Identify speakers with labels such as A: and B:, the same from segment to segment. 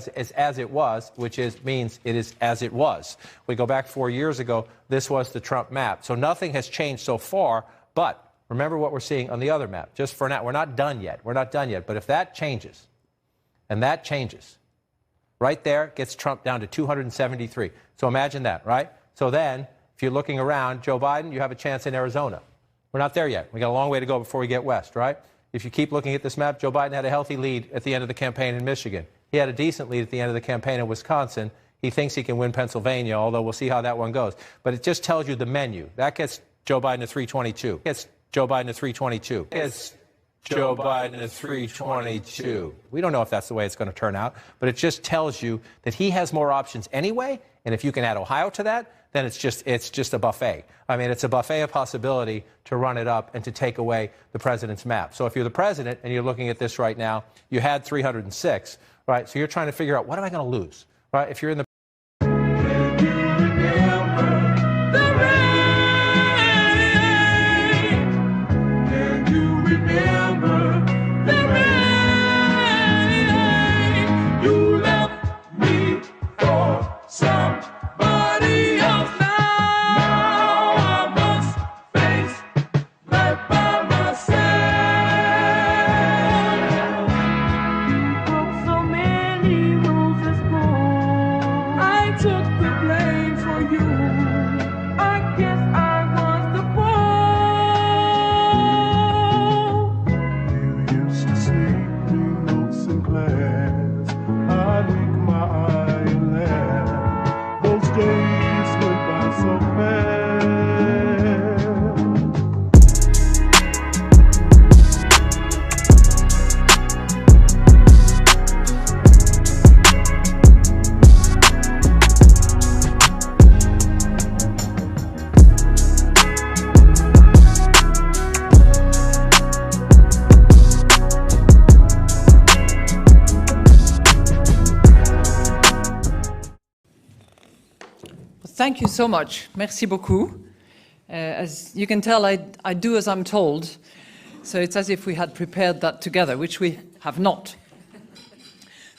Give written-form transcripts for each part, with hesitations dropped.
A: is as it was, which means it is as it was. We go back 4 years ago, this was the Trump map. So nothing has changed so far, but remember what we're seeing on the other map. Just for now, we're not done yet. We're not done yet. But if that changes, and that changes, right there gets Trump down to 273. So imagine that, right? So then, if you're looking around, Joe Biden, you have a chance in Arizona. We're not there yet. We got a long way to go before we get west, right? If you keep looking at this map, Joe Biden had a healthy lead at the end of the campaign in Michigan. He had a decent lead at the end of the campaign in Wisconsin. He thinks he can win Pennsylvania, although we'll see how that one goes. But it just tells you the menu. That gets Joe Biden to 322. Gets Joe Biden to 322. Gets Joe Biden to 322. We don't know if that's the way it's going to turn out, but it just tells you that he has more options anyway. And if you can add Ohio to that, then it's just a buffet. I mean, it's a buffet of possibility to run it up and to take away the president's map. So if you're the president and you're looking at this right now, you had 306, right? So you're trying to figure out, what am I going to lose, right? If you're in the
B: Thank you so much. Merci beaucoup. As you can tell, I do as I'm told. So it's as if we had prepared that together, which we have not.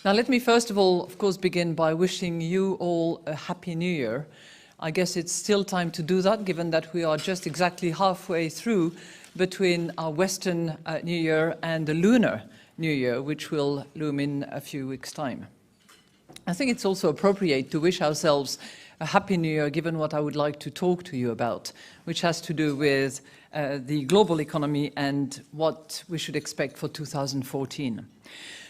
B: Now, let me first of all, of course, begin by wishing you all a Happy New Year. I guess it's still time to do that, given that we are just exactly halfway through between our Western New Year and the Lunar New Year, which will loom in a few weeks' time. I think it's also appropriate to wish ourselves a Happy New Year, given what I would like to talk to you about, which has to do with the global economy and what we should expect for 2014.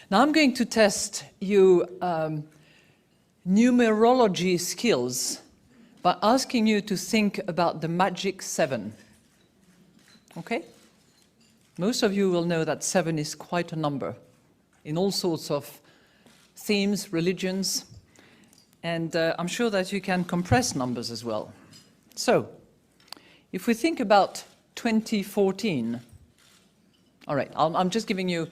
B: Now, I'm going to test you numerology skills by asking you to think about the magic 7. Okay? Most of you will know that 7 is quite a number in all sorts of themes, religions, and I'm sure that you can compress numbers as well. So, if we think about 2014, all right, I'm just giving you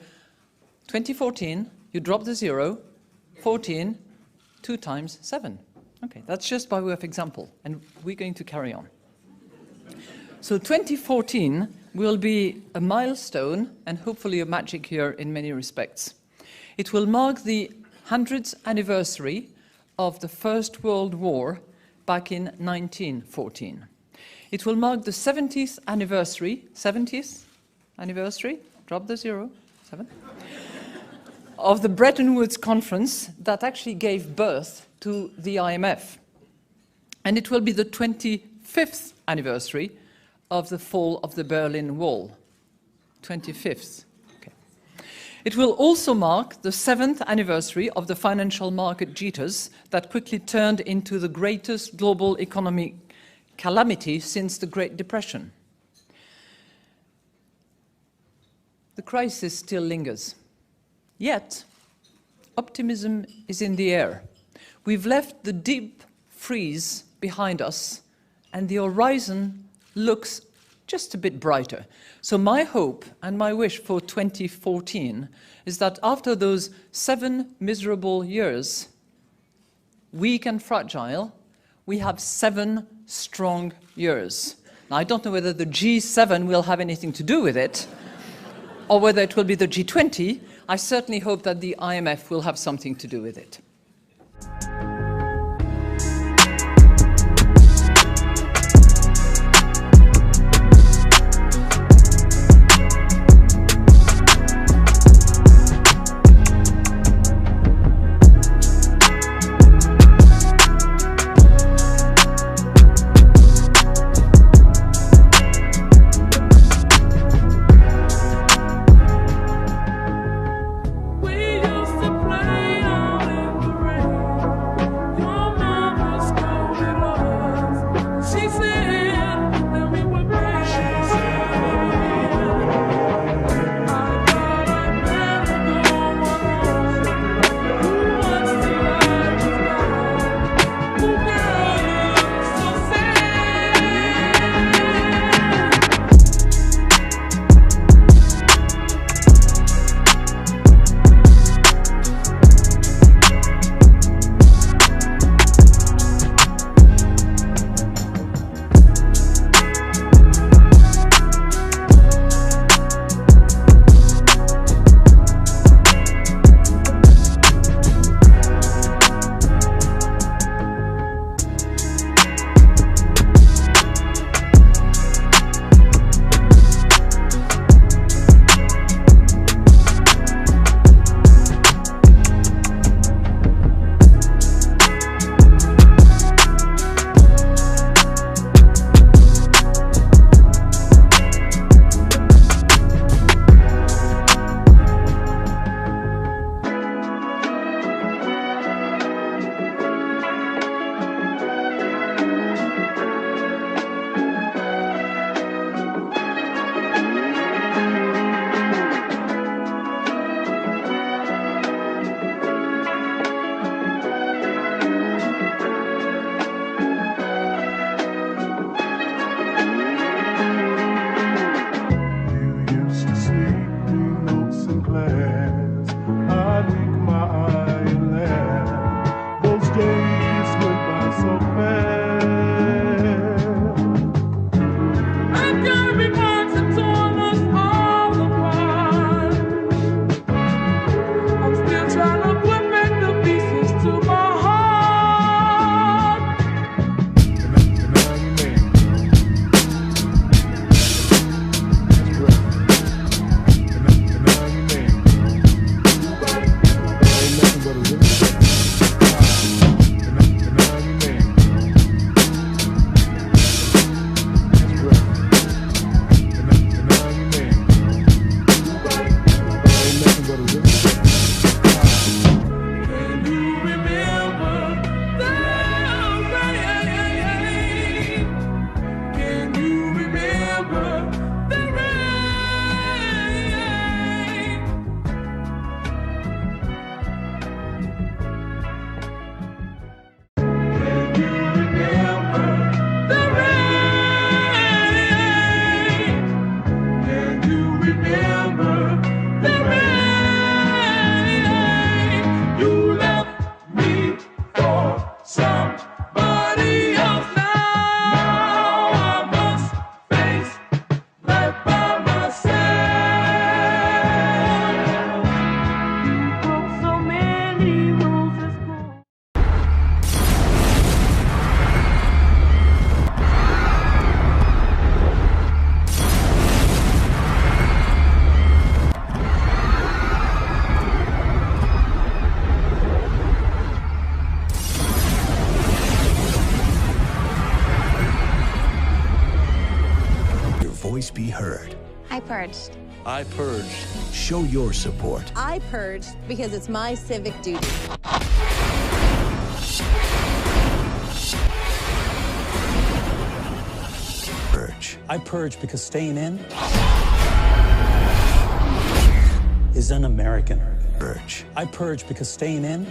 B: 2014, you drop the 0, 14, 2 times 7. Okay, that's just by way of example, and we're going to carry on. So 2014 will be a milestone and hopefully a magic year in many respects. It will mark the 100th anniversary of the First World War back in 1914. It will mark the 70th anniversary, drop the 0, 7, of the Bretton Woods Conference that actually gave birth to the IMF. And it will be the 25th anniversary of the fall of the Berlin Wall, 25th. It will also mark the 7th anniversary of the financial market jitters that quickly turned into the greatest global economic calamity since the Great Depression. The crisis still lingers. Yet, optimism is in the air. We've left the deep freeze behind us, and the horizon looks just a bit brighter. So my hope and my wish for 2014 is that after those 7 miserable years, weak and fragile, we have 7 strong years. Now, I don't know whether the G7 will have anything to do with it, or whether it will be the G20. I certainly hope that the IMF will have something to do with it.
C: I purged.
D: I purged. Show your support.
E: I purged because it's my civic duty.
D: Purge.
F: I purge because staying in is un-American.
D: Purge.
F: I purge because staying in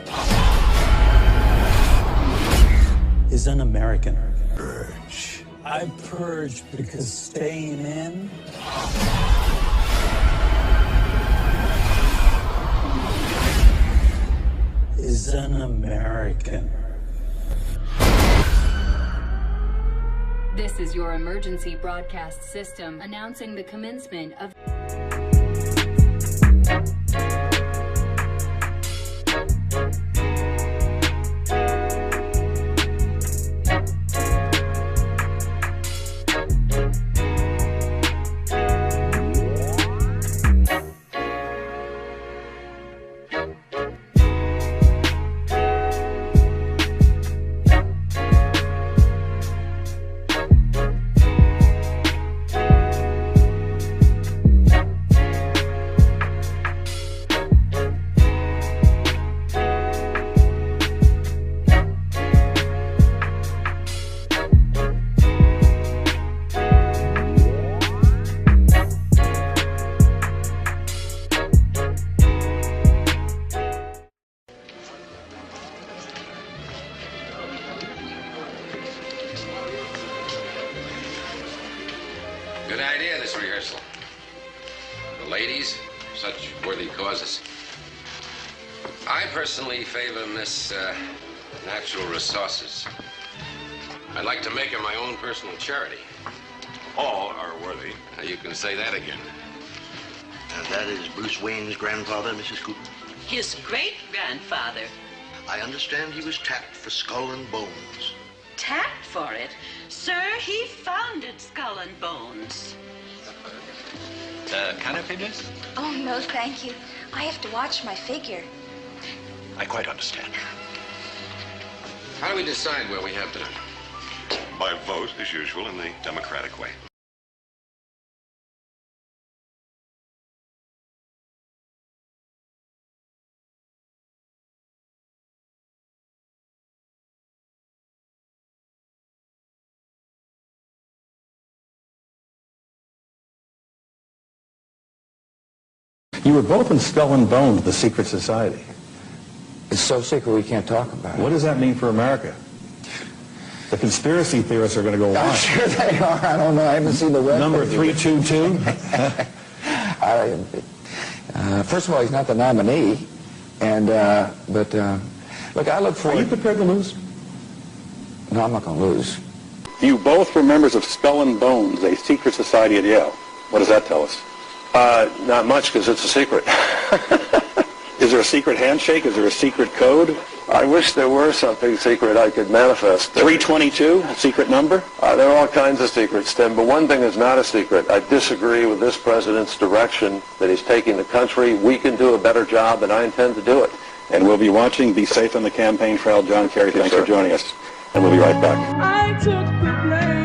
F: is un-American.
D: Purge.
F: I purge because staying in is un-American.
G: This is your emergency broadcast system announcing the commencement of...
H: Good idea, this rehearsal. The ladies, such worthy causes. I personally favor Miss Natural Resources. I'd like to make her my own personal charity.
I: All are worthy.
H: Now, you can say that again.
J: And that is Bruce Wayne's grandfather, Mrs. Cooper?
K: His great-grandfather.
J: I understand he was tapped for Skull and Bones.
K: Tapped for it? Sir, he founded Skull and Bones.
I: Canopy, miss?
C: Oh, no, thank you. I have to watch my figure.
I: I quite understand.
H: How do we decide where we have dinner?
I: By vote, as usual, in the democratic way.
L: You were both in Skull and Bones, the secret society.
M: It's so secret we can't talk about it.
L: What does that mean for America? The conspiracy theorists are going to go
M: I'm
L: wild.
M: sure they are. I don't know. I haven't seen the web.
L: Number 322?
M: First of all, he's not the nominee. And, look, I look forward...
L: Are you prepared to lose?
M: No, I'm not going to lose.
L: You both were members of Skull and Bones, a secret society at Yale. What does that tell us?
I: Not much, because it's a secret.
L: Is there a secret handshake? Is there a secret code?
I: I wish there were something secret I could manifest.
L: 322, a secret number?
I: There are all kinds of secrets, Tim, but one thing is not a secret. I disagree with this president's direction that he's taking the country. We can do a better job, and I intend to do it.
L: And we'll be watching. Be safe on the campaign trail. John Kerry, thanks for joining us. And we'll be right back.
N: I took the blame.